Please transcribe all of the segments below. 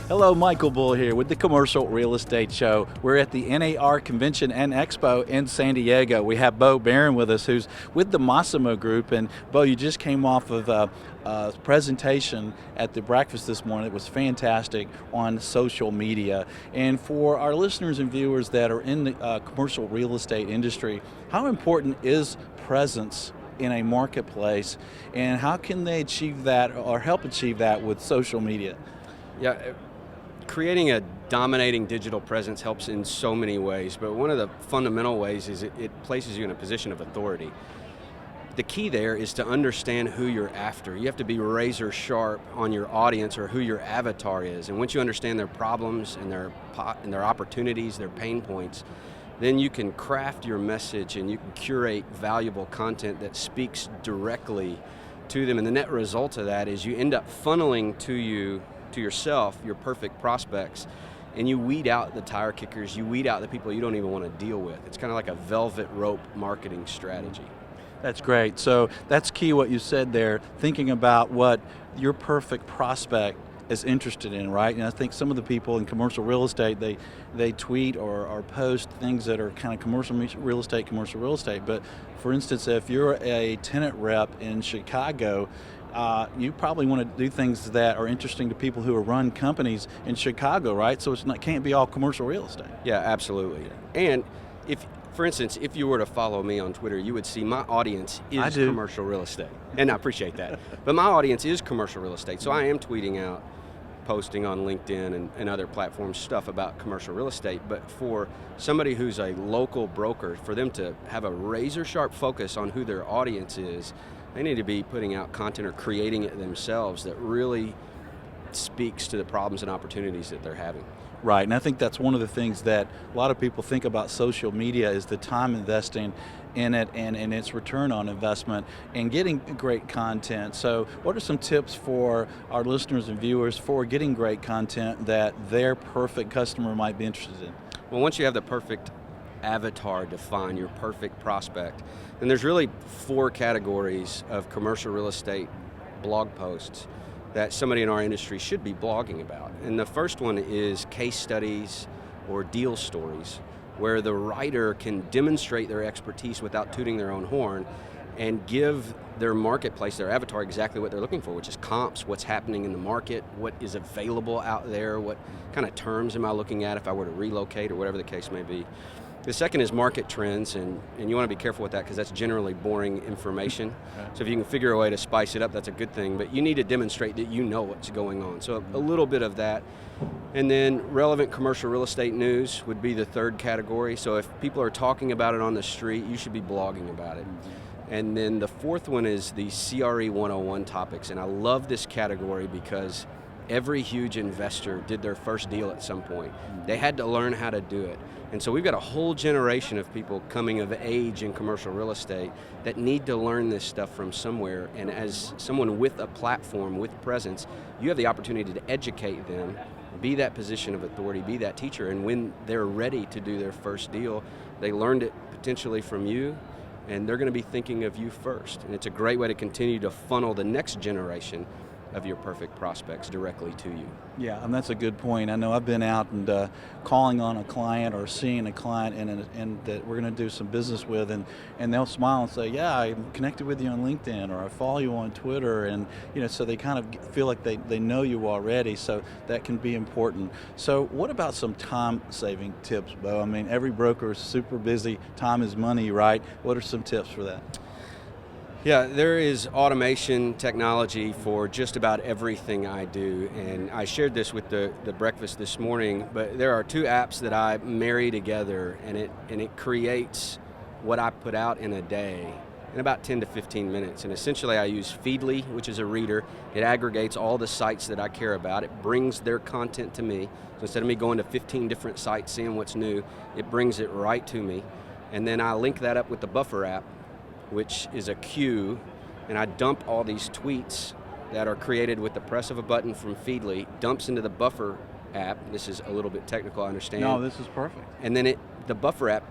Hello, Michael Bull here with the Commercial Real Estate Show. We're at the NAR Convention and Expo in San Diego. We have Bo Barron with us, who's with the Massimo Group. And Bo, you just came off of a presentation at the breakfast this morning. It was fantastic on social media. And for our listeners and viewers that are in the commercial real estate industry, how important is presence in a marketplace, and how can they achieve that or help achieve that with social media? Yeah. Creating a dominating digital presence helps in so many ways, but one of the fundamental ways is it places you in a position of authority. The key there is to understand who you're after. You have to be razor sharp on your audience or who your avatar is, and once you understand their problems and their opportunities, their pain points, then you can craft your message and you can curate valuable content that speaks directly to them, and the net result of that is you end up funneling to yourself, your perfect prospects, and you weed out the tire kickers, you weed out the people you don't even want to deal with. It's kind of like a velvet rope marketing strategy. That's great. So that's key what you said there, thinking about what your perfect prospect is interested in, right? And I think some of the people in commercial real estate, they tweet or post things that are kind of commercial real estate. But for instance, if you're a tenant rep in Chicago, you probably want to do things that are interesting to people who run companies in Chicago, right? So can't be all commercial real estate. Yeah, absolutely. And for instance, if you were to follow me on Twitter, you would see my audience is commercial real estate. And I appreciate that. But my audience is commercial real estate. So I am tweeting out, posting on LinkedIn and other platforms stuff about commercial real estate. But for somebody who's a local broker, for them to have a razor sharp focus on who their audience is, they need to be putting out content or creating it themselves that really speaks to the problems and opportunities that they're having. Right, and I think that's one of the things that a lot of people think about social media is the time investing in it and its return on investment and getting great content. So what are some tips for our listeners and viewers for getting great content that their perfect customer might be interested in? Well, once you have the perfect avatar defined, your perfect prospect, then there's really 4 categories of commercial real estate blog posts that somebody in our industry should be blogging about. And the first one is case studies or deal stories, where the writer can demonstrate their expertise without tooting their own horn and give their marketplace, their avatar, exactly what they're looking for, which is comps, what's happening in the market, what is available out there, what kind of terms am I looking at if I were to relocate or whatever the case may be. The second is market trends, and you want to be careful with that because that's generally boring information. So if you can figure a way to spice it up, that's a good thing, but you need to demonstrate that you know what's going on. So a little bit of that. And then relevant commercial real estate news would be the third category. So if people are talking about it on the street, you should be blogging about it. And then the fourth one is the CRE 101 topics, and I love this category because every huge investor did their first deal at some point. They had to learn how to do it. And so we've got a whole generation of people coming of age in commercial real estate that need to learn this stuff from somewhere. And as someone with a platform, with presence, you have the opportunity to educate them, be that position of authority, be that teacher. And when they're ready to do their first deal, they learned it potentially from you, and they're going to be thinking of you first. And it's a great way to continue to funnel the next generation of your perfect prospects directly to you. Yeah, and that's a good point. I know I've been out and calling on a client or seeing a client and that we're going to do some business with, and they'll smile and say, yeah, I'm connected with you on LinkedIn, or I follow you on Twitter, and so they kind of feel like they know you already, so that can be important. So what about some time-saving tips, Bo? I mean, every broker is super busy. Time is money, right? What are some tips for that? Yeah, there is automation technology for just about everything I do, and I shared this with the breakfast this morning, but there are 2 apps that I marry together, and it creates what I put out in a day in about 10 to 15 minutes. And essentially I use Feedly, which is a reader. It aggregates all the sites that I care about. It brings their content to me. So instead of me going to 15 different sites seeing what's new, it brings it right to me. And then I link that up with the Buffer app, which is a queue, and I dump all these tweets that are created with the press of a button from Feedly, dumps into the Buffer app. This is a little bit technical, I understand. No, this is perfect. And then the buffer app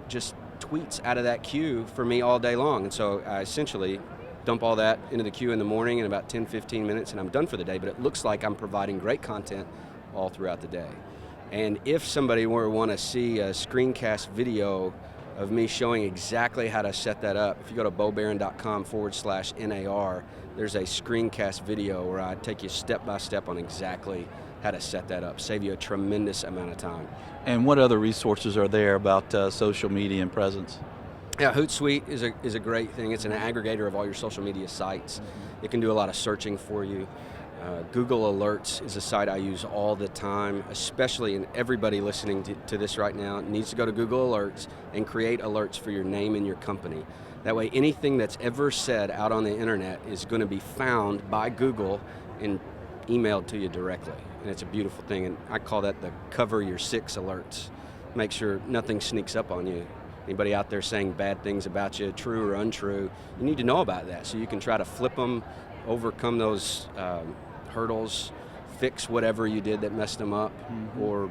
just tweets out of that queue for me all day long. And so I essentially dump all that into the queue in the morning in about 10, 15 minutes, and I'm done for the day. But it looks like I'm providing great content all throughout the day. And if somebody were to want to see a screencast video of me showing exactly how to set that up, if you go to bobarron.com/NAR, there's a screencast video where I take you step by step on exactly how to set that up, save you a tremendous amount of time. And what other resources are there about social media and presence? Yeah, Hootsuite is a great thing. It's an aggregator of all your social media sites. It can do a lot of searching for you. Google Alerts is a site I use all the time, especially, and everybody listening to this right now needs to go to Google Alerts and create alerts for your name and your company. That way anything that's ever said out on the internet is going to be found by Google and emailed to you directly. And it's a beautiful thing, and I call that the cover your six alerts. Make sure nothing sneaks up on you. Anybody out there saying bad things about you, true or untrue, you need to know about that so you can try to flip them, overcome those hurdles, fix whatever you did that messed them up, or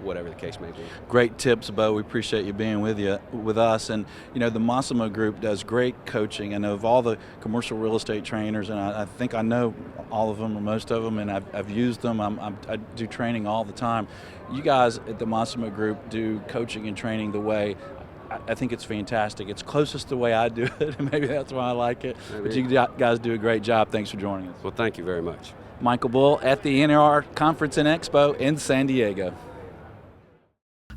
whatever the case may be. Great tips, Bo. We appreciate you being with us. And the Massimo Group does great coaching. And of all the commercial real estate trainers, and I think I know all of them or most of them, and I've used them. I do training all the time. You guys at the Massimo Group do coaching and training the way I think it's fantastic. It's closest to the way I do it, and maybe that's why I like it. Maybe. But you guys do a great job. Thanks for joining us. Well, thank you very much. Michael Bull at the NAR Conference and Expo in San Diego.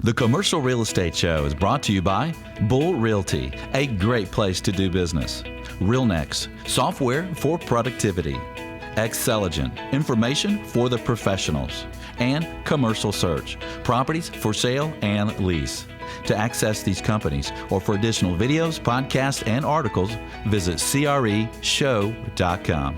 The Commercial Real Estate Show is brought to you by Bull Realty, a great place to do business. RealNex, software for productivity. Xceligent, information for the professionals. And Commercial Search, properties for sale and lease. To access these companies or for additional videos, podcasts, and articles, visit CREshow.com.